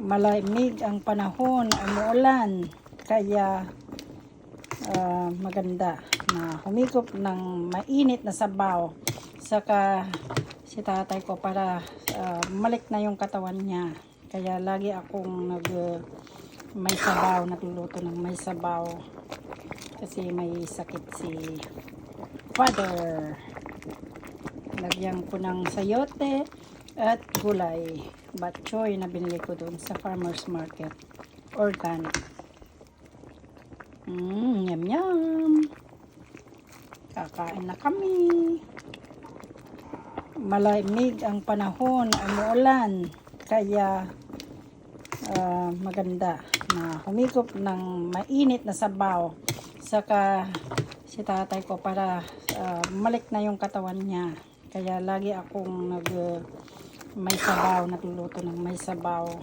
Malamig ang panahon, umuulan, kaya maganda na humigop ng mainit na sabaw. Saka si tatay ko para malik na yung katawan niya. Kaya lagi akong may sabaw, nagluluto ng may sabaw. Kasi may sakit si father. Lagyan ko ng sayote at gulay. Batchoy na binili ko doon sa farmer's market. Organic. Yum yum. Kakain na kami. Malamig ang panahon, umuulan, kaya maganda na humigop ng mainit na sabaw. Saka si tatay ko para malik na yung katawan niya. Kaya lagi akong may sabaw, nagluluto ng may sabaw.